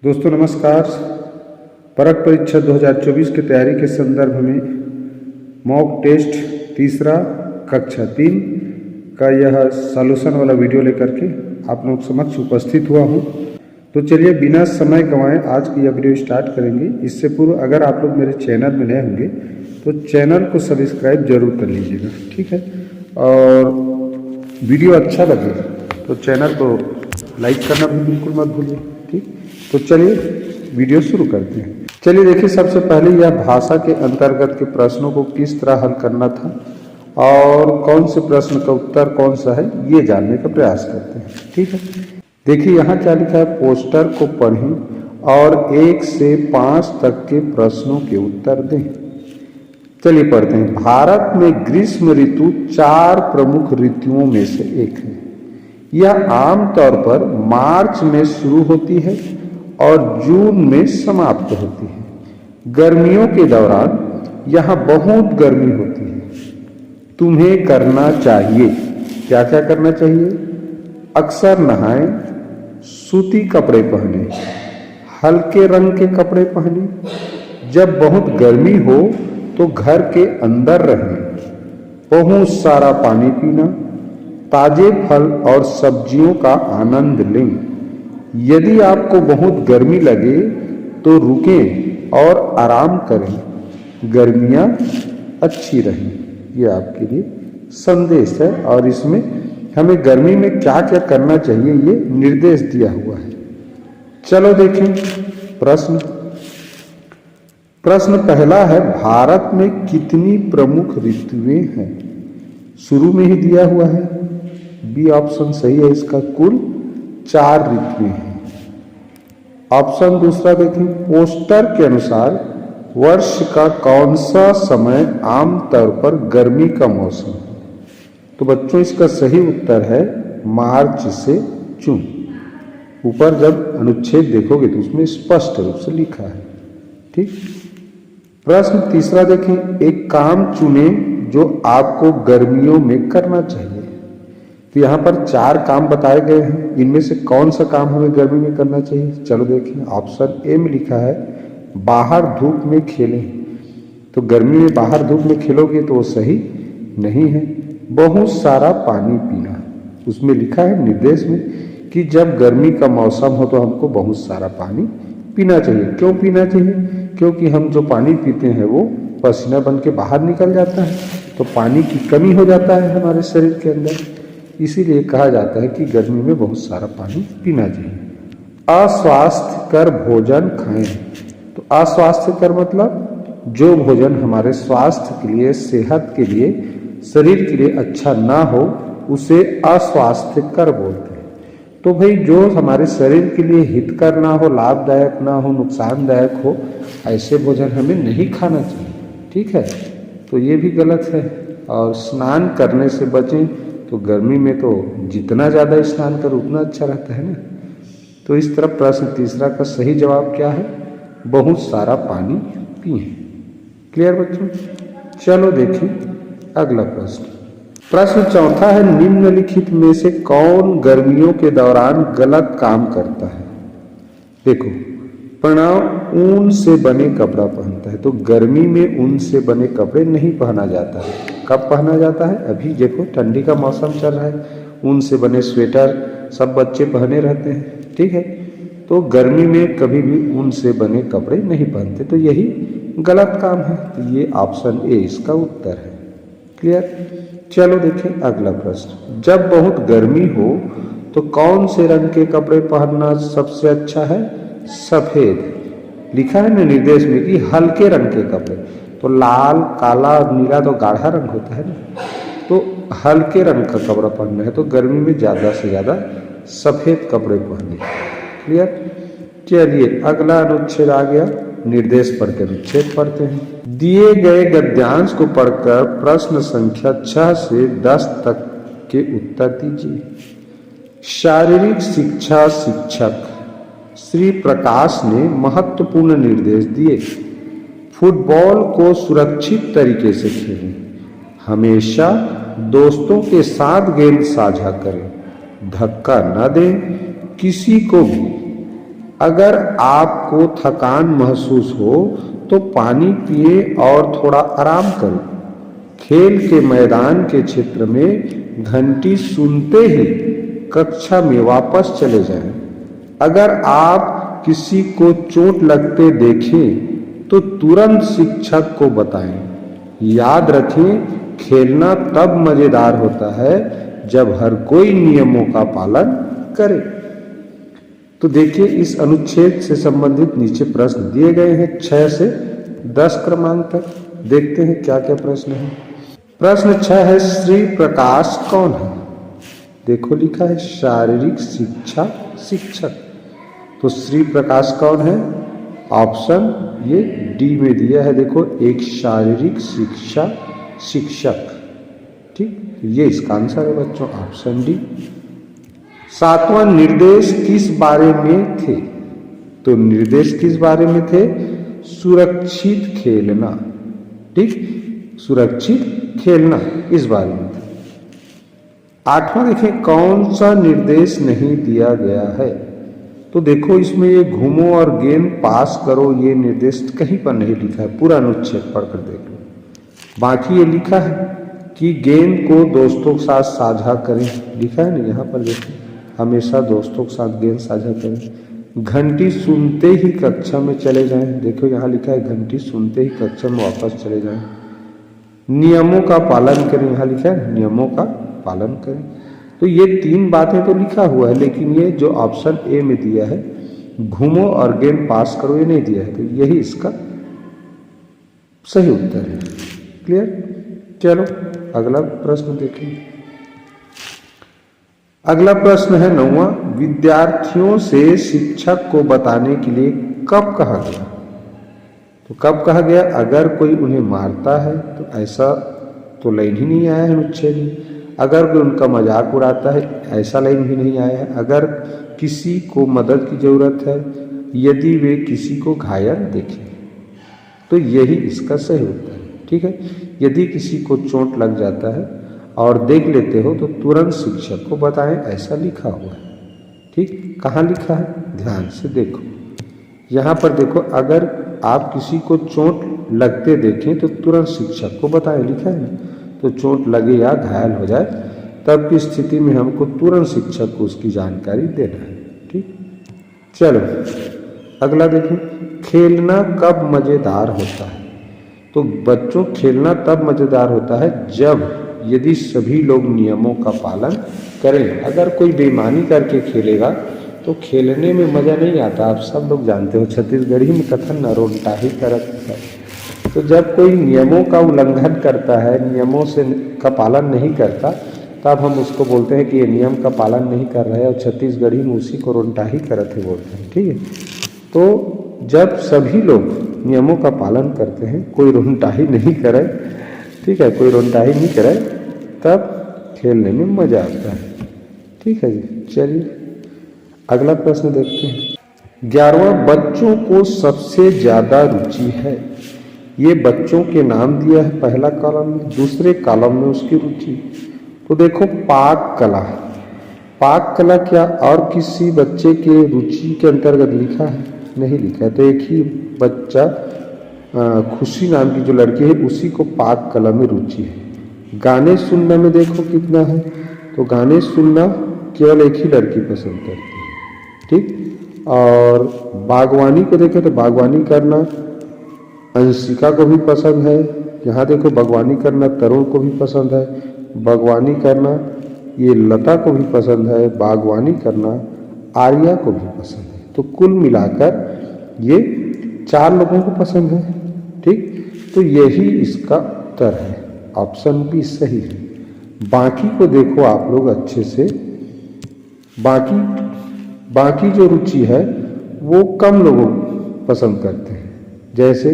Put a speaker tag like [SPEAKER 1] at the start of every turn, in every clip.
[SPEAKER 1] दोस्तों नमस्कार। परख परीक्षा 2024 की तैयारी के संदर्भ में मॉक टेस्ट तीसरा कक्षा 3 का यह सॉल्यूशन वाला वीडियो लेकर के आप लोग समक्ष उपस्थित हुआ हूँ। तो चलिए बिना समय गंवाए आज की यह वीडियो स्टार्ट करेंगे। इससे पूर्व अगर आप लोग मेरे चैनल में नए होंगे तो चैनल को सब्सक्राइब जरूर कर लीजिएगा, ठीक है। और वीडियो अच्छा लगे तो चैनल को लाइक करना भी बिल्कुल मत भूलिए, ठीक। तो चलिए वीडियो शुरू करते हैं। चलिए देखिए, सबसे पहले यह भाषा के अंतर्गत के प्रश्नों को किस तरह हल करना था और कौन से प्रश्न का उत्तर कौन सा है ये जानने का प्रयास करते हैं, ठीक है। देखिए यहाँ क्या लिखा है, पोस्टर को पढ़ें और 1 से 5 तक के प्रश्नों के उत्तर दें। चलिए पढ़ते हैं। भारत में ग्रीष्म ऋतु 4 प्रमुख ऋतुओं में से एक है। यह आमतौर पर मार्च में शुरू होती है और जून में समाप्त होती है। गर्मियों के दौरान यहाँ बहुत गर्मी होती है। तुम्हें करना चाहिए, क्या क्या करना चाहिए? अक्सर नहाएं, सूती कपड़े पहने, हल्के रंग के कपड़े पहने। जब बहुत गर्मी हो तो घर के अंदर रहें। बहुत सारा पानी पीना, ताजे फल और सब्जियों का आनंद लें। यदि आपको बहुत गर्मी लगे तो रुकें और आराम करें। गर्मियाँ अच्छी रहें। ये आपके लिए संदेश है और इसमें हमें गर्मी में क्या क्या करना चाहिए ये निर्देश दिया हुआ है। चलो देखें प्रश्न पहला है, भारत में कितनी प्रमुख ऋतुएं हैं? शुरू में ही दिया हुआ है, बी ऑप्शन सही है इसका। कुल 4 ऋतुएं हैं। ऑप्शन दूसरा देखें, पोस्टर के अनुसार वर्ष का कौन सा समय आमतौर पर गर्मी का मौसम है? तो बच्चों इसका सही उत्तर है मार्च से जून। ऊपर जब अनुच्छेद देखोगे तो उसमें स्पष्ट रूप से लिखा है, ठीक। प्रश्न तीसरा देखें, एक काम चुने जो आपको गर्मियों में करना चाहिए। तो यहाँ पर 4 काम बताए गए हैं, इनमें से कौन सा काम हमें गर्मी में करना चाहिए? चलो देखें। ऑप्शन ए में लिखा है बाहर धूप में खेलें। तो गर्मी में बाहर धूप में खेलोगे तो वो सही नहीं है। बहुत सारा पानी पीना, उसमें लिखा है निर्देश में कि जब गर्मी का मौसम हो तो हमको बहुत सारा पानी पीना चाहिए। क्यों पीना चाहिए? क्योंकि हम जो पानी पीते हैं वो पसीना बन के बाहर निकल जाता है, तो पानी की कमी हो जाता है हमारे शरीर के अंदर। इसीलिए कहा जाता है कि गर्मी में बहुत सारा पानी पीना चाहिए। अस्वास्थ्यकर भोजन खाएं। तो अस्वास्थ्यकर मतलब जो भोजन हमारे स्वास्थ्य के लिए, सेहत के लिए, शरीर के लिए अच्छा ना हो उसे अस्वास्थ्यकर बोलते हैं। तो भाई जो हमारे शरीर के लिए हितकर ना हो, लाभदायक ना हो, नुकसानदायक हो, ऐसे भोजन हमें नहीं खाना चाहिए, ठीक है। तो ये भी गलत है। और स्नान करने से बचें। तो गर्मी में तो जितना ज़्यादा स्नान करो उतना अच्छा रहता है ना। तो इस तरह प्रश्न तीसरा का सही जवाब क्या है? बहुत सारा पानी पिएं। क्लियर बच्चों? चलो देखें अगला प्रश्न चौथा है, निम्नलिखित में से कौन गर्मियों के दौरान गलत काम करता है? देखो, प्रणव ऊन से बने कपड़ा पहनता है। तो गर्मी में ऊन से बने कपड़े नहीं पहना जाता है। कब पहना जाता है? अभी देखो ठंडी का मौसम चल रहा है, ऊन से बने स्वेटर सब बच्चे पहने रहते हैं, ठीक है। तो गर्मी में कभी भी ऊन से बने कपड़े नहीं पहनते, तो यही गलत काम है। तो ये ऑप्शन ए इसका उत्तर है। क्लियर? चलो देखें अगला प्रश्न, जब बहुत गर्मी हो तो कौन से रंग के कपड़े पहनना सबसे अच्छा है? सफेद। लिखा है ना निर्देश में कि हल्के रंग के कपड़े। तो लाल, काला और नीला तो गाढ़ा रंग होता है ना, तो हल्के रंग का कपड़ा पहनना है। तो गर्मी में ज़्यादा से ज़्यादा सफ़ेद कपड़े पहने। क्लियर? चलिए अगला अनुच्छेद आ गया, निर्देश पढ़ के अनुच्छेद पढ़ते हैं। दिए गए गद्यांश को पढ़कर प्रश्न संख्या 6 से 10 तक के उत्तर दीजिए। शारीरिक शिक्षा शिक्षक श्री प्रकाश ने महत्वपूर्ण निर्देश दिए। फुटबॉल को सुरक्षित तरीके से खेलें। हमेशा दोस्तों के साथ गेंद साझा करें। धक्का न दें। किसी को भी अगर आपको थकान महसूस हो तो पानी पिए और थोड़ा आराम करो। खेल के मैदान के क्षेत्र में घंटी सुनते ही कक्षा में वापस चले जाएं। अगर आप किसी को चोट लगते देखें तो तुरंत शिक्षक को बताएं। याद रखें, खेलना तब मजेदार होता है जब हर कोई नियमों का पालन करे। तो देखिए, इस अनुच्छेद से संबंधित नीचे प्रश्न दिए गए हैं 6 से 10 क्रमांक तक। देखते हैं क्या क्या प्रश्न है। प्रश्न 6 है, श्री प्रकाश कौन है? देखो लिखा है शारीरिक शिक्षा शिक्षक। तो श्री प्रकाश कौन है? ऑप्शन ये डी में दिया है। देखो, एक शारीरिक शिक्षा शिक्षक। ठीक, ये इसका आंसर है बच्चों, ऑप्शन डी। 7वां निर्देश किस बारे में थे? तो निर्देश किस बारे में थे? सुरक्षित खेलना। ठीक, सुरक्षित खेलना इस बारे में था। 8वां देखें, कौन सा निर्देश नहीं दिया गया है? तो देखो, इसमें ये घूमो और गेंद पास करो, ये निर्देश कहीं पर नहीं लिखा है। पूरा अनुच्छेद पढ़कर देख लो। बाकी ये लिखा है कि गेंद को दोस्तों के साथ साझा करें, लिखा है ना यहाँ पर। देखो, हमेशा दोस्तों के साथ गेंद साझा करें। घंटी सुनते ही कक्षा में चले जाएं। देखो यहाँ लिखा है घंटी सुनते ही कक्षा में वापस चले जाएं। नियमों का पालन करें, यहाँ लिखा है नियमों का पालन करें। तो ये 3 बातें तो लिखा हुआ है, लेकिन ये जो ऑप्शन ए में दिया है, घूमो और गेंद पास करो, ये नहीं दिया है। तो यही इसका सही उत्तर है। क्लियर? चलो अगला प्रश्न देखें। अगला प्रश्न है 9वां, विद्यार्थियों से शिक्षक को बताने के लिए कब कहा गया? तो कब कहा गया? अगर कोई उन्हें मारता है तो ऐसा तो लाइन ही नहीं आया है अनुच्छेद में। अगर कोई उनका मजाक उड़ाता है, ऐसा लाइन भी नहीं आया है। अगर किसी को मदद की जरूरत है, यदि वे किसी को घायल देखें, तो यही इसका सही उत्तर है। ठीक है, यदि किसी को चोट लग जाता है और देख लेते हो तो तुरंत शिक्षक को बताएं, ऐसा लिखा हुआ है। ठीक, कहाँ लिखा है? ध्यान से देखो, यहाँ पर देखो, अगर आप किसी को चोट लगते देखें तो तुरंत शिक्षक को बताएं, लिखा है ना। तो चोट लगे या घायल हो जाए तब की स्थिति में हमको तुरंत शिक्षक को उसकी जानकारी देना है। ठीक, चलो अगला देखें, खेलना कब मजेदार होता है? तो बच्चों, खेलना तब मजेदार होता है जब यदि सभी लोग नियमों का पालन करें। अगर कोई बेईमानी करके खेलेगा तो खेलने में मजा नहीं आता। आप सब लोग जानते हो, छत्तीसगढ़ी में कथन न रोटा ही करत है। तो जब कोई नियमों का उल्लंघन करता है, नियमों से का पालन नहीं करता, तब हम उसको बोलते हैं कि ये नियम का पालन नहीं कर रहा है, और छत्तीसगढ़ी में उसी को रोटा ही करत है बोलते हैं। ठीक है, तो जब सभी लोग नियमों का पालन करते हैं, कोई रोटा ही नहीं करे, ठीक है, कोई रोटा ही नहीं करे, तब खेलने में मजा आता है। ठीक है जी, चलिए अगला प्रश्न देखते हैं। 11वां, बच्चों को सबसे ज्यादा रुचि है। ये बच्चों के नाम दिया है पहला कॉलम में, दूसरे कॉलम में उसकी रुचि। तो देखो, पाक कला। पाक कला क्या और किसी बच्चे के रुचि के अंतर्गत लिखा है? नहीं लिखा है। तो एक ही बच्चा, खुशी नाम की जो लड़की है, उसी को पाक कला में रुचि है। गाने सुनने में देखो कितना है। तो गाने सुनना केवल एक ही लड़की पसंद करती है। ठीक, और बागवानी को देखें तो बागवानी करना अंशिका को भी पसंद है। यहाँ देखो, बागवानी करना तरुण को भी पसंद है। बागवानी करना ये लता को भी पसंद है। बागवानी करना आर्या को भी पसंद है। तो कुल मिलाकर ये 4 लोगों को पसंद है। ठीक, तो यही इसका उत्तर है, ऑप्शन बी सही है। बाकी को देखो आप लोग अच्छे से। बाकी जो रुचि है वो कम लोग पसंद करते हैं। जैसे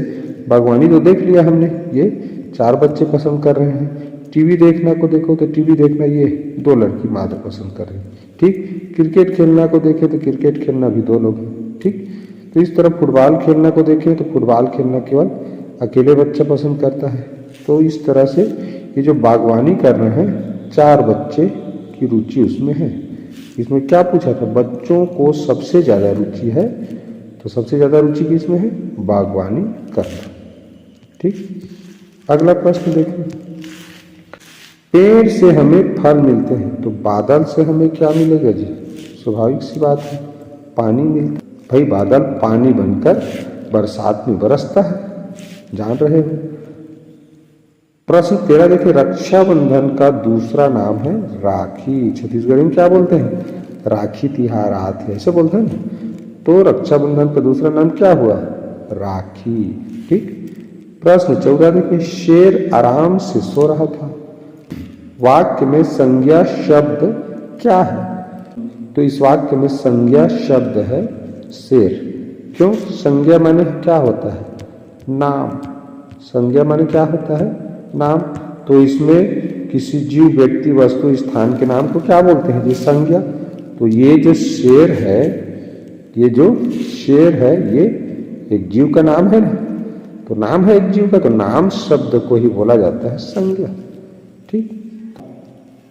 [SPEAKER 1] बागवानी तो देख लिया हमने, ये 4 बच्चे पसंद कर रहे हैं। टीवी देखना को देखो तो टीवी देखना ये 2 लड़की मात्र पसंद कर रहे हैं। ठीक, क्रिकेट खेलना को देखें तो क्रिकेट खेलना भी 2 लोग हैं। ठीक, तो इस तरह फुटबॉल खेलना को देखें तो फुटबॉल खेलना केवल अकेले बच्चा पसंद करता है। तो इस तरह से ये जो बागवानी कर रहे हैं, 4 बच्चे की रुचि उसमें है। इसमें क्या पूछा था? बच्चों को सबसे ज़्यादा रुचि है तो सबसे ज़्यादा रुचि किसमें है? बागवानी करना। ठीक, अगला प्रश्न देखिए, पेड़ से हमें फल मिलते हैं तो बादल से हमें क्या मिलेगा जी? स्वाभाविक सी बात है, पानी मिलता है। भाई बादल पानी बनकर बरसात में बरसता है, जान रहे हो। प्रश्न 13 देखिए, रक्षाबंधन का दूसरा नाम है राखी। छत्तीसगढ़ी में क्या बोलते हैं? राखी तिहार आत है, ऐसे बोलते हैं ना। तो रक्षाबंधन का दूसरा नाम क्या हुआ? राखी। ठीक, प्रश्न 14 देखिए, शेर आराम से सो रहा था। वाक्य में संज्ञा शब्द क्या है? तो इस वाक्य में संज्ञा शब्द है शेर। क्यों? संज्ञा माने क्या होता है? नाम। संज्ञा माने क्या होता है? नाम। तो इसमें किसी जीव, व्यक्ति, वस्तु, स्थान के नाम को क्या बोलते हैं जी? संज्ञा। तो ये जो शेर है, ये जो शेर है, ये एक जीव का नाम है ना। तो नाम है एक जीव का, तो नाम शब्द को ही बोला जाता है संज्ञा। ठीक,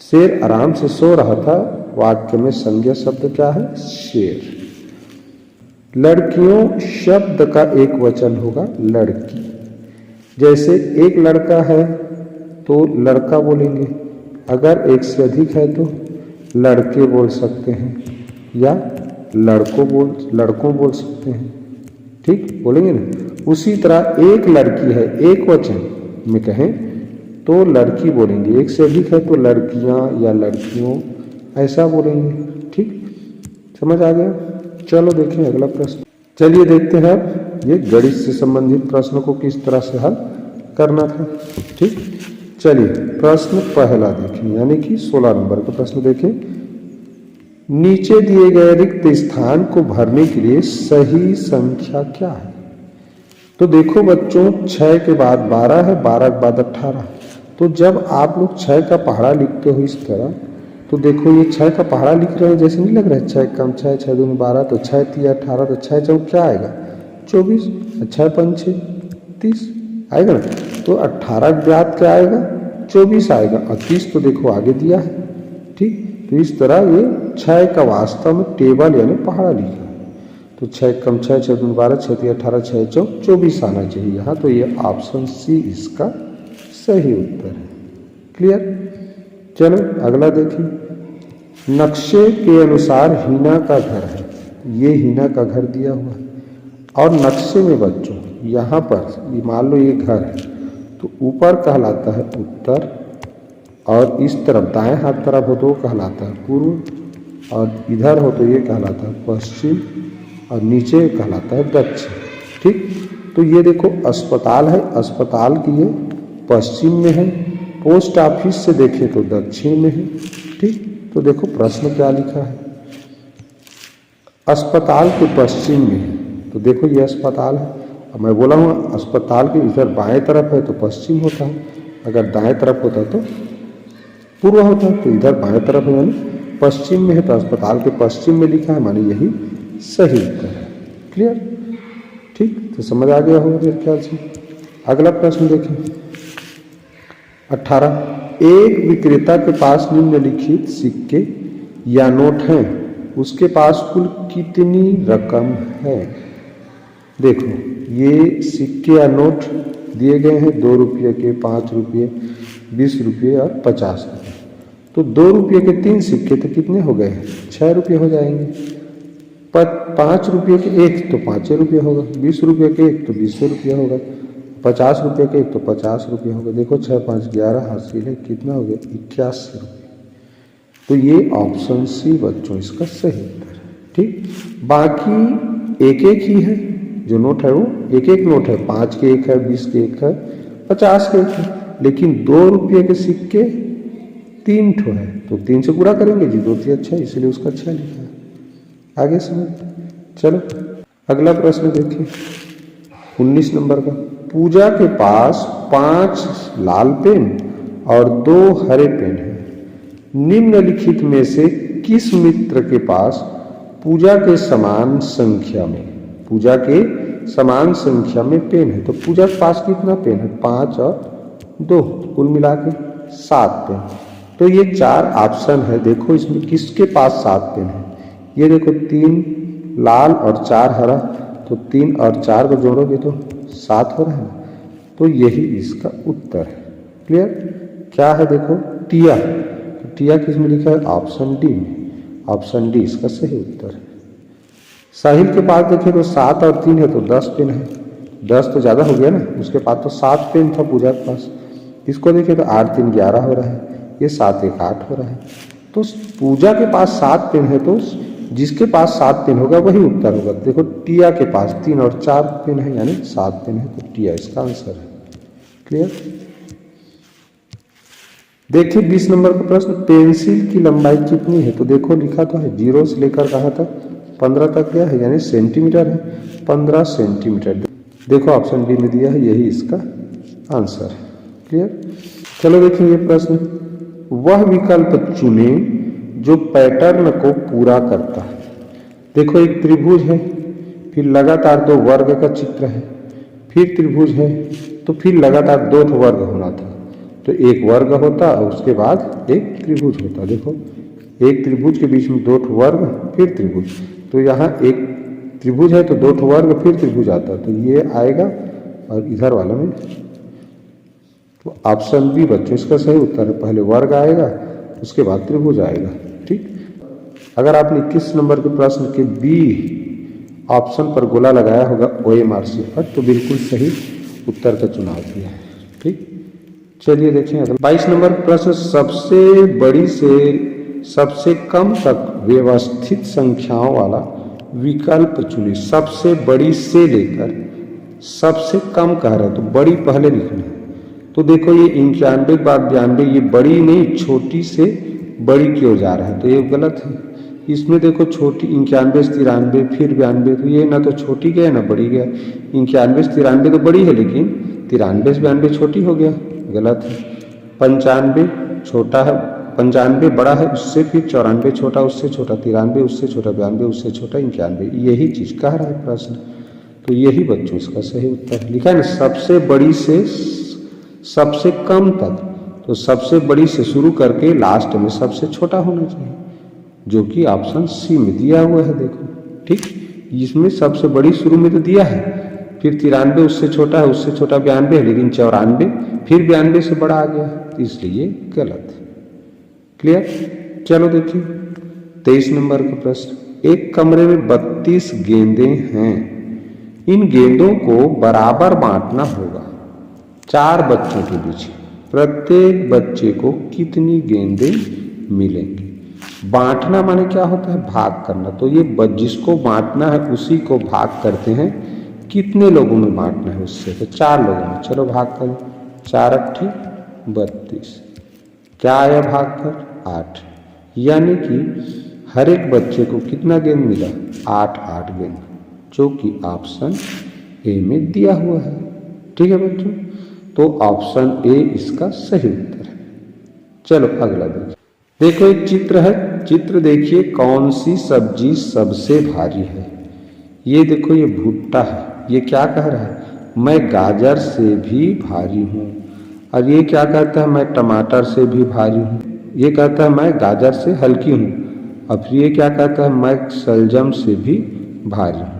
[SPEAKER 1] शेर आराम से सो रहा था, वाक्य में संज्ञा शब्द क्या है? शेर। लड़कियों शब्द का एक वचन होगा लड़की। जैसे एक लड़का है तो लड़का बोलेंगे, अगर एक से अधिक है तो लड़के बोल सकते हैं या लड़कों बोल सकते हैं। ठीक, बोलेंगे ना। उसी तरह एक लड़की है, एक वचन में कहें तो लड़की बोलेंगे, एक से अधिक है तो लड़कियां या लड़कियों ऐसा बोलेंगे। ठीक, समझ आ गया? चलो देखें अगला प्रश्न। चलिए देखते हैं अब ये गणित से संबंधित प्रश्नों को किस तरह से हल करना था। ठीक, चलिए प्रश्न पहला देखें, यानी कि 16 नंबर का प्रश्न देखें। नीचे दिए गए रिक्त स्थान को भरने के लिए सही संख्या क्या है? तो देखो बच्चों, 6 के बाद 12 है, 12 के बाद 18। तो जब आप लोग 6 का पहाड़ा लिखते हो इस तरह, तो देखो ये 6 का पहाड़ा लिख रहे हैं, जैसे नहीं लग रहा है 6 कम 6, 6 दूनी 12, तो 6 3 18, तो 6 चौक क्या आएगा? 24, 6 5 6 30 आएगा ना। तो 18 के बाद क्या आएगा? 24 आएगा, और 30 तो देखो आगे दिया है। ठीक, तो इस तरह ये 6 का वास्तव में टेबल यानी पहाड़ा लिखा है। तो 6 कम 6, 6 दूनी 12, 6 3 18, 6 चौक 24 आना चाहिए यहाँ। तो ये ऑप्शन सी इसका सही उत्तर है। क्लियर? चलो अगला देखिए, नक्शे के अनुसार हीना का घर है। ये हीना का घर दिया हुआ है, और नक्शे में बच्चों यहाँ पर ये मान लो ये घर है, तो ऊपर कहलाता है उत्तर, और इस तरफ दाएं हाथ तरफ हो तो वो कहलाता है पूर्व, और इधर हो तो ये कहलाता है पश्चिम, और नीचे कहलाता है दक्षिण। ठीक, तो ये देखो अस्पताल है, अस्पताल की ये पश्चिम में है, पोस्ट ऑफिस से देखें तो दक्षिण में है। ठीक, तो देखो प्रश्न क्या लिखा है, अस्पताल के पश्चिम में है। तो देखो ये अस्पताल है, अब मैं बोला हूँ अस्पताल के इधर बाएं तरफ है तो पश्चिम होता है, अगर दाएं तरफ होता तो पूर्व होता है। तो इधर बाएं तरफ है यानी पश्चिम में है, तो अस्पताल के पश्चिम में लिखा है, माने यही सही उत्तर है। क्लियर? ठीक, तो समझ आ गया होगा मेरे ख्याल से। अगला प्रश्न देखें 18, एक विक्रेता के पास निम्नलिखित सिक्के या नोट हैं, उसके पास कुल कितनी रकम है? देखो ये सिक्के या नोट दिए गए हैं 2 रुपये के, 5 रुपये, 20 रुपये और 50 रुपये। तो 2 रुपये के 3 सिक्के तो कितने हो गए? 6 रुपये हो जाएंगे। 5 रुपये के एक तो 5 रुपये होगा, 20 रुपये के एक तो 20 रुपये होगा, 50 रुपये के एक तो 50 रुपये होगा। देखो 6 5 11 हासिल है, कितना हो गया? 81 रुपये। तो ये ऑप्शन सी बच्चों इसका सही उत्तर है। ठीक, बाकी एक एक ही है, जो नोट है वो एक एक नोट है, 5 के एक है, 20 के एक है, 50 के एक है, लेकिन 2 रुपये के सिक्के 3 ठो है, तो 3 से पूरा करेंगे जी, 2 3 6, इसलिए उसका 6 लिखा है। आगे समझ। चलो अगला प्रश्न देखिए 19 नंबर का। पूजा के पास 5 लाल पेन और 2 हरे पेन हैं। निम्नलिखित में से किस मित्र के पास पूजा के समान संख्या में पेन है? तो पूजा के पास कितना पेन है? 5 और 2, कुल मिला के 7 पेन। तो ये 4 ऑप्शन है। देखो इसमें किसके पास 7 पेन है? ये देखो 3 लाल और 4 हरा, तो 3 और 4 को जोड़ोगे तो 7 हो रहा है, तो यही इसका उत्तर है। क्लियर? क्या है देखो, टिया। तो टिया किस में लिखा है? ऑप्शन डी में। ऑप्शन डी इसका सही उत्तर है। साहिल के पास देखिए तो 7 और 3 है तो 10 पेन है। 10 तो ज़्यादा हो गया ना, उसके पास तो 7 पेन था पूजा के पास। इसको देखिए तो 8 3 11 हो रहा है, ये 7 1 8 हो रहा है। तो पूजा के पास 7 पेन है, तो जिसके पास 7 पेन होगा वही उत्तर होगा। देखो टिया के पास 3 और 4 पेन है यानी 7 पेन है, तो टिया इसका आंसर है। क्लियर? देखिए 20 नंबर का प्रश्न, पेंसिल की लंबाई कितनी है? तो देखो लिखा तो है 0 से लेकर कहाँ तक? 15 तक गया है, यानी सेंटीमीटर है, 15 सेंटीमीटर। देखो ऑप्शन बी में दिया है, यही इसका आंसर है। क्लियर? चलो देखिए ये प्रश्न, वह विकल्प चुने जो पैटर्न को पूरा करता है। देखो एक त्रिभुज है, फिर लगातार 2 वर्ग का चित्र है, फिर त्रिभुज है, तो फिर लगातार 2 वर्ग होना था, तो एक वर्ग होता और उसके बाद एक त्रिभुज होता। देखो एक त्रिभुज के बीच में 2 वर्ग फिर त्रिभुज, तो यहाँ एक त्रिभुज है तो 2 वर्ग फिर त्रिभुज आता, तो ये आएगा और इधर वाला में, तो ऑप्शन बी बच्चों इसका सही उत्तर है। पहले वर्ग आएगा उसके बाद त्रिभुज आएगा। ठीक? अगर आपने 21 नंबर के प्रश्न के बी ऑप्शन पर गोला लगाया होगा OMR से पर, तो बिल्कुल सही उत्तर का चुनाव किया है। ठीक? चलिए देखें अगला 22 नंबर प्रश्न, सबसे बड़ी से सबसे कम तक व्यवस्थित संख्याओं वाला विकल्प चुने। सबसे बड़ी से लेकर सबसे कम कह रहा है, तो बड़ी पहले लिखना है। तो देखो ये 91 बार 92, ये बड़ी नहीं छोटी से बड़ी की ओर जा रहा है, तो ये गलत है। इसमें देखो छोटी 91 से 93 फिर 92, तो ये ना तो छोटी गया ना बड़ी गया। 91 से 93 तो बड़ी है, लेकिन 93 से 92 छोटी हो गया, गलत है। 95 छोटा है, 95 बड़ा है उससे, फिर 94 छोटा उससे छोटा, 93 उससे छोटा, 92 उससे छोटा, 91, यही चीज कह रहा है प्रश्न। तो यही बच्चों इसका सही उत्तर है। लिखा है ना सबसे बड़ी से सबसे कम तक, तो सबसे बड़ी से शुरू करके लास्ट में सबसे छोटा होना चाहिए, जो कि ऑप्शन सी में दिया हुआ है। देखो ठीक, इसमें सबसे बड़ी शुरू में तो दिया है, फिर 93 उससे छोटा है, उससे छोटा 92 है, लेकिन 94 फिर 92 से बड़ा आ गया, तो इसलिए गलत है। क्लियर? चलो देखिए 23 नंबर का प्रश्न, एक कमरे में 32 गेंदें हैं, इन गेंदों को बराबर बांटना होगा 4 बच्चों के बीच, प्रत्येक बच्चे को कितनी गेंदें मिलेंगी? बांटना माने क्या होता है? भाग करना। तो ये जिसको बांटना है उसी को भाग करते हैं, कितने लोगों में बांटना है उससे, तो 4 लोगों में। चलो भाग करें, 4 अट्ठी 32, क्या आया भाग कर? 8, यानी कि हर एक बच्चे को कितना गेंद मिला? 8 गेंद, जो कि ऑप्शन ए में दिया हुआ है। ठीक है बच्चों, तो ऑप्शन ए इसका सही उत्तर है। चलो अगला देखिए, देखो एक चित्र है, चित्र देखिए, कौन सी सब्जी सबसे भारी है? ये देखो ये भुट्टा है। ये क्या कह रहा है? मैं गाजर से भी भारी हूँ। और ये क्या कहता है? मैं टमाटर से भी भारी हूँ। ये कहता है मैं गाजर से हल्की हूँ। और फिर ये क्या कहता है? मैं शलजम से भी भारी हूँ।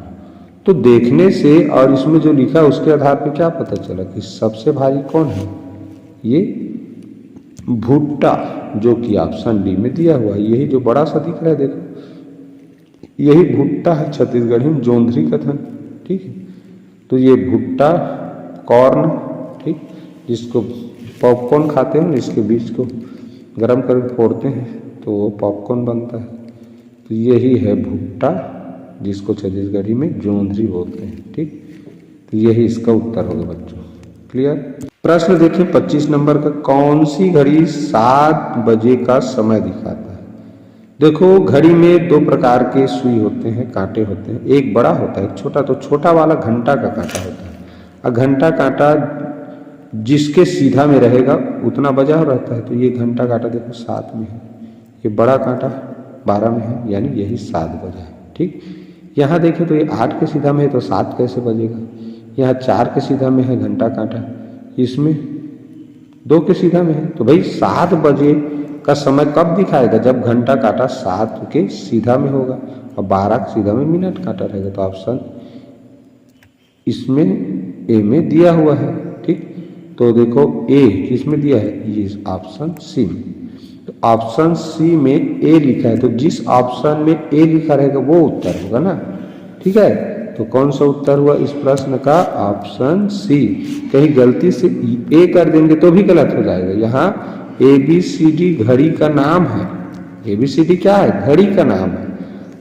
[SPEAKER 1] तो देखने से और इसमें जो लिखा है उसके आधार पर क्या पता चला कि सबसे भारी कौन है? ये भुट्टा, जो कि ऑप्शन डी में दिया हुआ है। यही जो बड़ा सा दिख रहा है देखो, यही भुट्टा है, छत्तीसगढ़ी में जोंधरी कथन। ठीक है, तो ये भुट्टा कॉर्न, ठीक, जिसको पॉपकॉर्न खाते हैं, इसके बीज को गर्म करके फोड़ते हैं तो वो पॉपकॉर्न बनता है। तो यही है भुट्टा, जिसको छत्तीसगढ़ी में जोंधरी बोलते हैं। ठीक, तो यही इसका उत्तर होगा बच्चों। क्लियर? प्रश्न देखिए 25 नंबर का, कौन सी घड़ी 7 बजे का समय दिखाता है? देखो घड़ी में 2 प्रकार के सुई होते हैं, कांटे होते हैं, एक बड़ा होता है एक छोटा। तो छोटा वाला घंटा का कांटा होता है, और घंटा कांटा जिसके सीधा में रहेगा उतना बजा रहता है। तो ये घंटा कांटा देखो 7 में है, ये बड़ा कांटा 12 में है, यानी यही 7 बजा है। ठीक, यहाँ देखें तो ये 8 के सीधा में है, तो 7 कैसे बजेगा? यहाँ 4 के सीधा में है घंटा कांटा, इसमें 2 के सीधा में है, तो भाई 7 बजे का समय कब दिखाएगा? जब घंटा कांटा 7 के सीधा में होगा और 12 के सीधा में मिनट कांटा रहेगा। तो ऑप्शन इसमें ए में दिया हुआ है। ठीक, तो देखो ए किसमें दिया है, ये ऑप्शन सी में। तो ऑप्शन सी में ए लिखा है, तो जिस ऑप्शन में ए लिखा रहेगा वो उत्तर होगा ना। ठीक है, तो कौन सा उत्तर हुआ इस प्रश्न का, ऑप्शन सी। कहीं गलती से ए कर देंगे तो भी गलत हो जाएगा। यहाँ ABCD घड़ी का नाम है। ABCD क्या है, घड़ी का नाम है।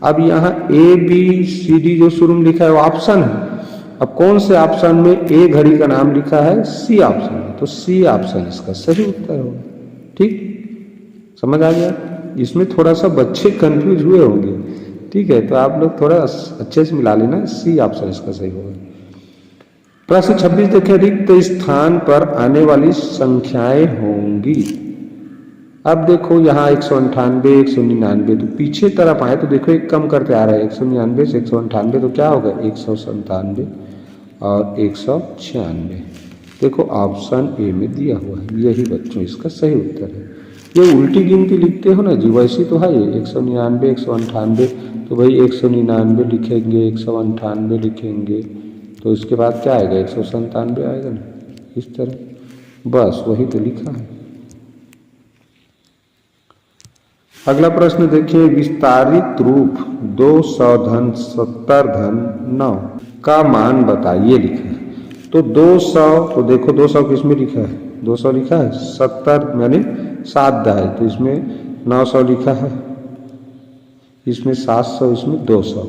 [SPEAKER 1] अब यहाँ ABCD जो शुरू में लिखा है वो ऑप्शन है। अब कौन से ऑप्शन में ए घड़ी का नाम लिखा है, सी ऑप्शन में, तो सी ऑप्शन इसका सही उत्तर होगा। ठीक, समझ आ गया। इसमें थोड़ा सा बच्चे कंफ्यूज हुए होंगे। ठीक है, तो आप लोग थोड़ा अच्छे से मिला लेना, सी ऑप्शन इसका सही होगा। प्रश्न 26 देखें, रिक्त स्थान पर आने वाली संख्याएं होंगी। अब देखो यहाँ 198, 199, तो पीछे तरफ आए तो देखो एक कम करते आ रहा है, 199 से 198, तो क्या होगा 197 और 196। देखो ऑप्शन ए में दिया हुआ है, यही बच्चों इसका सही उत्तर है। ये उल्टी गिनती लिखते हो ना जी, वैसी तो है ये 199, 198, तो भाई 199 लिखेंगे, 198 लिखेंगे, तो इसके बाद क्या आएगा 197 आएगा ना, इस तरह, बस वही तो लिखा है। अगला प्रश्न देखिए, विस्तारित रूप 200 धन 70 धन 9 का मान बताइए लिखा है। तो 200, तो देखो 200 किसमें लिखा है, 200 लिखा है, 70 यानी 7 दहाई, तो इसमें 900 लिखा है, इसमें 700, इसमें 200,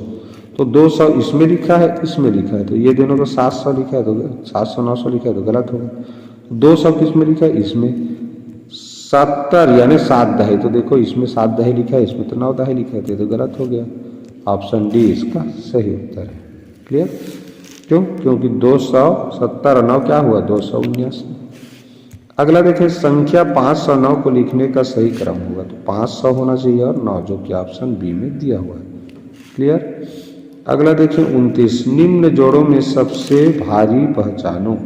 [SPEAKER 1] तो 200 इसमें लिखा है, इसमें लिखा है, तो ये दोनों को 700 लिखा है, तो 700 900 लिखा है तो गलत होगा। 200 किसमें लिखा है, इसमें 70 यानी 7 दहाई, तो देखो इसमें 7 दहाई लिखा है, इसमें तो 9 दहाई लिखा है, तो गलत हो गया। ऑप्शन डी इसका सही उत्तर है। क्लियर, क्यों, क्योंकि 270 और 9 क्या हुआ 279। अगला देखें, संख्या 509 को लिखने का सही क्रम होगा, तो 500 होना चाहिए और 9, जो कि ऑप्शन बी में दिया हुआ है। क्लियर। अगला देखें 29, निम्न जोड़ों में सबसे भारी पहचानो।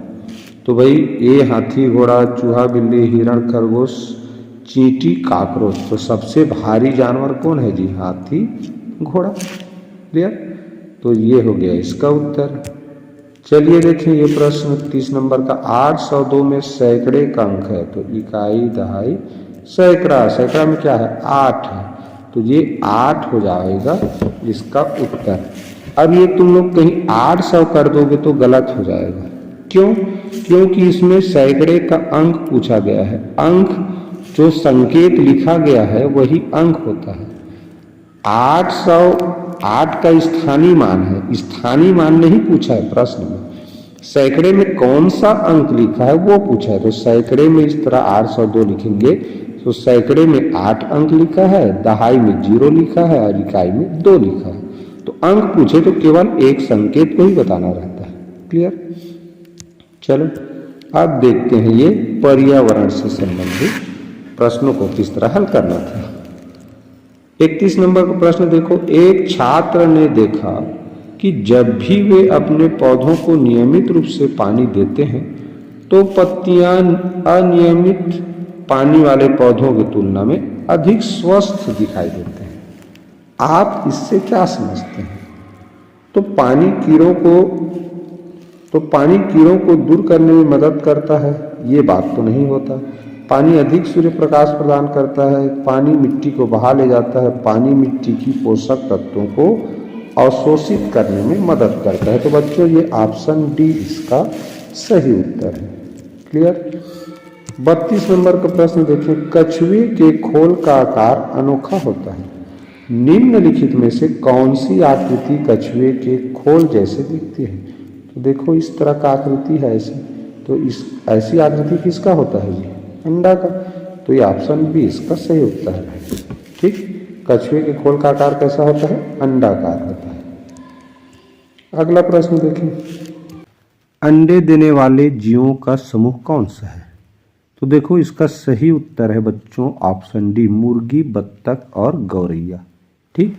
[SPEAKER 1] तो भाई ए हाथी घोड़ा चूहा बिल्ली हिरण खरगोश चींटी काकरोच, तो सबसे भारी जानवर कौन है जी, हाथी घोड़ा। क्लियर, तो ये हो गया इसका उत्तर। चलिए देखें ये प्रश्न 30 नंबर का, 802 में सैकड़े का अंक है, तो इकाई दहाई सैकड़ा, सैकड़ा में क्या है 8 है, तो ये 8 हो जाएगा इसका उत्तर। अब ये तुम लोग कहीं 800 कर दोगे तो गलत हो जाएगा। क्यों, क्योंकि इसमें सैकड़े का अंक पूछा गया है, अंक जो संकेत लिखा गया है वही अंक होता है। 808 का स्थानीय मान है, स्थानीय मान नहीं पूछा है प्रश्न में, सैकड़े में कौन सा अंक लिखा है वो पूछा है। तो सैकड़े में इस तरह 802 लिखेंगे, तो सैकड़े में 8 अंक लिखा है, दहाई में 0 लिखा है और इकाई में 2 लिखा है। तो अंक पूछे तो केवल एक संकेत को ही बताना रहता है। क्लियर। चलो अब देखते हैं ये पर्यावरण से संबंधित प्रश्नों को किस तरह हल करना था। 31 नंबर का प्रश्न देखो, एक छात्र ने देखा कि जब भी वे अपने पौधों को नियमित रूप से पानी देते हैं तो पत्तियां अनियमित पानी वाले पौधों की तुलना में अधिक स्वस्थ दिखाई देते हैं। आप इससे क्या समझते हैं? तो पानी कीड़ों को दूर करने में मदद करता है, ये बात तो नहीं होता। पानी अधिक सूर्य प्रकाश प्रदान करता है, पानी मिट्टी को बहा ले जाता है, पानी मिट्टी की पोषक तत्वों को अवशोषित करने में मदद करता है। तो बच्चों ये ऑप्शन डी इसका सही उत्तर है। क्लियर। 32 नंबर का प्रश्न देखें, कछुए के खोल का आकार अनोखा होता है, निम्नलिखित में से कौन सी आकृति कछुए के खोल जैसे दिखती है? तो देखो इस तरह का आकृति है ऐसी, तो इस ऐसी आकृति किसका होता है जी, अंडा का। तो ये ऑप्शन बी इसका सही उत्तर है। ठीक, कछुए के खोल का आकार कैसा होता है, अंडाकार होता है। अगला प्रश्न देखें, अंडे देने वाले जीवों का समूह कौन सा है? तो देखो इसका सही उत्तर है बच्चों ऑप्शन डी, मुर्गी बत्तख और गौरैया। ठीक,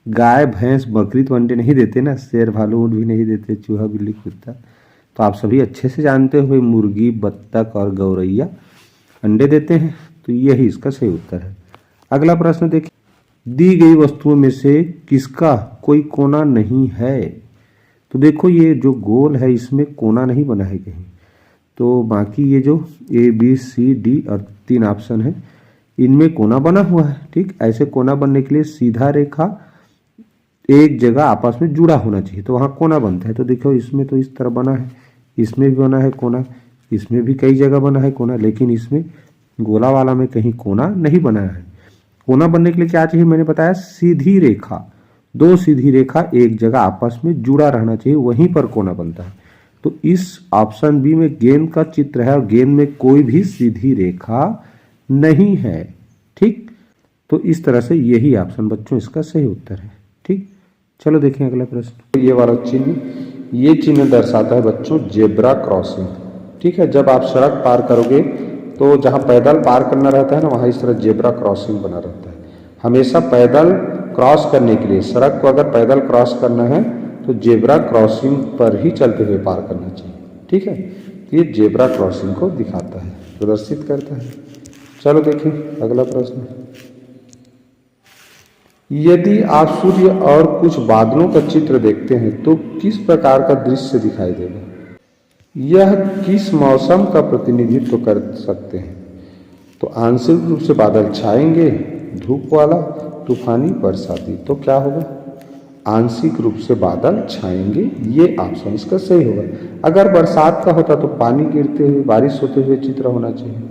[SPEAKER 1] गाय भैंस बकरी तो अंडे नहीं देते ना, शेर भालू ऊंट भी नहीं देते, चूहा बिल्ली कुत्ता, तो आप सभी अच्छे से जानते हुए मुर्गी बत्तख और गौरैया अंडे देते हैं, तो यही इसका सही उत्तर है। अगला प्रश्न देखिए, दी गई वस्तुओं में से किसका कोई कोना नहीं है? तो देखो ये जो गोल है इसमें कोना नहीं बना है कहीं, तो बाकी ये जो ए बी सी डी और 3 ऑप्शन है इनमें कोना बना हुआ है। ठीक, ऐसे कोना बनने के लिए सीधा रेखा एक जगह आपस में जुड़ा होना चाहिए तो वहाँ कोना बनता है। तो देखो इसमें तो इस तरह बना है, इसमें भी बना है कोना, इसमें भी कई जगह बना है कोना, लेकिन इसमें गोला वाला में कहीं कोना नहीं बना है। कोना बनने के लिए क्या चाहिए, मैंने बताया सीधी रेखा, 2 सीधी रेखा एक जगह आपस में जुड़ा रहना चाहिए, वहीं पर कोना बनता है। तो इस ऑप्शन बी में गेंद का चित्र है और गेंद में कोई भी सीधी रेखा नहीं है। ठीक, तो इस तरह से यही ऑप्शन बच्चों इसका सही उत्तर है। ठीक, चलो देखें अगला प्रश्न। तो ये वाला चिन्ह, ये चिन्ह दर्शाता है बच्चों जेब्रा क्रॉसिंग। ठीक है, जब आप सड़क पार करोगे तो जहाँ पैदल पार करना रहता है ना, वहाँ इस तरह जेब्रा क्रॉसिंग बना रहता है। हमेशा पैदल क्रॉस करने के लिए, सड़क को अगर पैदल क्रॉस करना है तो जेब्रा क्रॉसिंग पर ही चलते हुए पार करना चाहिए। ठीक है, तो ये जेब्रा क्रॉसिंग को दिखाता है, प्रदर्शित करता है। चलो देखें अगला प्रश्न। यदि आप सूर्य और कुछ बादलों का चित्र देखते हैं तो किस प्रकार का दृश्य दिखाई देगा? यह किस मौसम का प्रतिनिधित्व कर सकते हैं? तो आंशिक रूप से बादल छाएंगे, धूप वाला, तूफानी, बरसाती। तो क्या होगा? आंशिक रूप से बादल छाएंगे, ये ऑप्शन इसका सही होगा। अगर बरसात का होता तो पानी गिरते हुए, बारिश होते हुए चित्र होना चाहिए।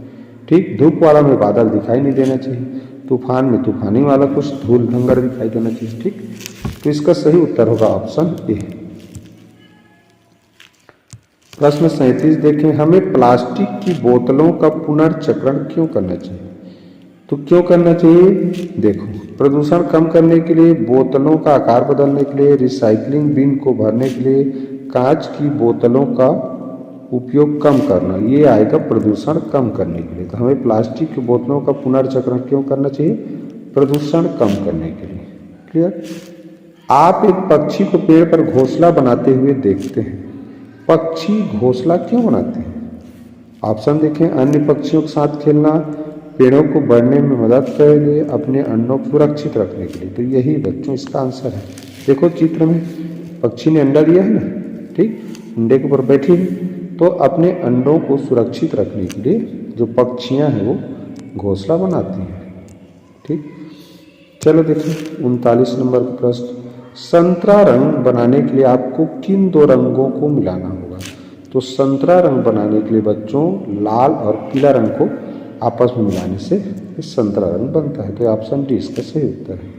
[SPEAKER 1] ठीक, धूप वाला में बादल दिखाई नहीं देना चाहिए, तूफान में तूफानी वाला कुछ धूल धंगर दिखाई देना चाहिए। ठीक, तो इसका सही उत्तर होगा ऑप्शन ए। प्रश्न 37 देखें, हमें प्लास्टिक की बोतलों का पुनर्चक्रण क्यों करना चाहिए? तो क्यों करना चाहिए? देखो, प्रदूषण कम करने के लिए, बोतलों का आकार बदलने के लिए, रिसाइकलिंग बिन को भरने के लिए, कांच की बोतलों का उपयोग कम करना, ये आएगा प्रदूषण कम करने के लिए। तो हमें प्लास्टिक की बोतलों का पुनर्चक्रण क्यों करना चाहिए? प्रदूषण कम करने के लिए। क्लियर? आप एक पक्षी को पेड़ पर घोंसला बनाते हुए देखते हैं, पक्षी घोंसला क्यों बनाते हैं? ऑप्शन देखें, अन्य पक्षियों के साथ खेलना, पेड़ों को बढ़ने में मदद करेंगे, अपने अंडों को सुरक्षित रखने के लिए। तो यही बच्चों इसका आंसर है। देखो चित्र में पक्षी ने अंडा दिया है ना, ठीक, अंडे के ऊपर बैठी है, तो अपने अंडों को सुरक्षित रखने के लिए जो पक्षियां हैं वो घोंसला बनाती हैं। ठीक, चलो देखिए 39 नंबर का प्रश्न। संतरा रंग बनाने के लिए आपको किन 2 रंगों को मिलाना होगा? तो संतरा रंग बनाने के लिए बच्चों लाल और पीला रंग को आपस में मिलाने से संतरा रंग बनता है। तो ऑप्शन डी इसका सही उत्तर है।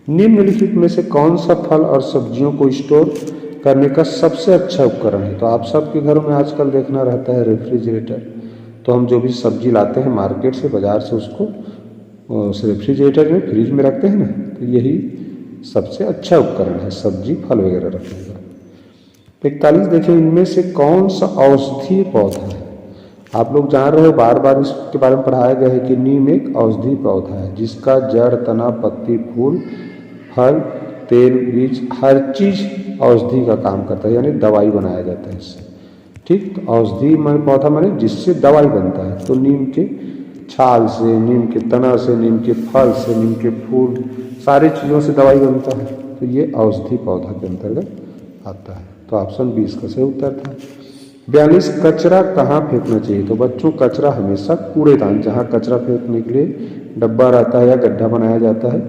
[SPEAKER 1] निम्नलिखित में से कौन सा फल और सब्जियों को स्टोर करने का सबसे अच्छा उपकरण है? तो आप सबके घरों में आजकल देखना रहता है रेफ्रिजरेटर। तो हम जो भी सब्जी लाते हैं मार्केट से, बाजार से, उसको उस रेफ्रिजरेटर में, फ्रिज में रखते हैं ना, तो यही सबसे अच्छा उपकरण है सब्जी फल वगैरह रखने का। 41 देखिए, इनमें से कौन सा औषधीय पौधा है? आप लोग जान रहे हो, बार बार इसके बारे में पढ़ाया गया है कि नीम एक औषधीय पौधा है जिसका जड़, तना, पत्ती, फूल, फल, तेल, बीज, हर चीज औषधि का काम करता है, यानी दवाई बनाया जाता है इससे। ठीक, औषधि पौधा माने जिससे दवाई बनता है। तो नीम के छाल से, नीम के तना से, नीम के फल से, नीम के फूल, सारी चीज़ों से दवाई बनता है। तो ये औषधि पौधा के अंतर्गत आता है। तो ऑप्शन बी इसका सही उत्तर था। 42 कचरा कहाँ फेंकना चाहिए? तो बच्चों कचरा हमेशा कूड़ेदान, जहाँ कचरा फेंकने के लिए डब्बा रहता है या गड्ढा बनाया जाता है,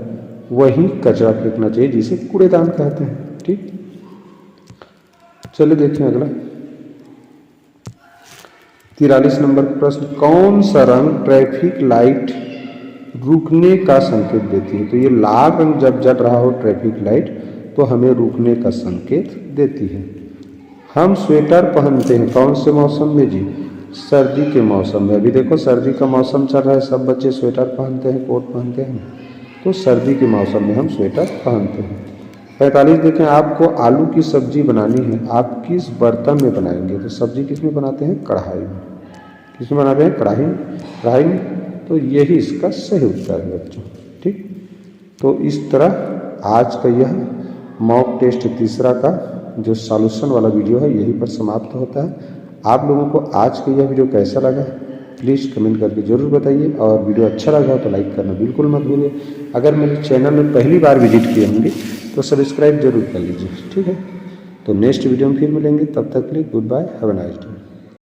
[SPEAKER 1] वही कचरा फेंकना चाहिए, जिसे कूड़ेदान कहते हैं। ठीक, चलिए देखें अगला 43 नंबर का प्रश्न। कौन सा रंग ट्रैफिक लाइट रुकने का संकेत देती है? तो ये लाल रंग जब जल रहा हो ट्रैफिक लाइट तो हमें रुकने का संकेत देती है। हम स्वेटर पहनते हैं कौन से मौसम में जी? सर्दी के मौसम में। अभी देखो सर्दी का मौसम चल रहा है, सब बच्चे स्वेटर पहनते हैं, कोट पहनते हैं, तो सर्दी के मौसम में हम स्वेटर पहनते हैं। 45 देखें, आपको आलू की सब्जी बनानी है, आप किस बर्तन में बनाएंगे? तो सब्जी किस में बनाते हैं? कढ़ाई में। किस में बनाते हैं? कढ़ाई में। कढ़ाई में, तो यही इसका सही उत्तर है बच्चों। ठीक, तो इस तरह आज का यह मॉक टेस्ट तीसरा का जो सॉल्यूशन वाला वीडियो है यहीं पर समाप्त होता है। आप लोगों को आज का यह वीडियो कैसा लगा प्लीज़ कमेंट करके ज़रूर बताइए, और वीडियो अच्छा लगा तो लाइक करना बिल्कुल मत भूलिए। अगर मेरे चैनल में पहली बार विजिट किए होंगे तो सब्सक्राइब जरूर कर लीजिए। ठीक है, तो नेक्स्ट वीडियो में फिर मिलेंगे, तब तक के लिए good bye, have a nice day.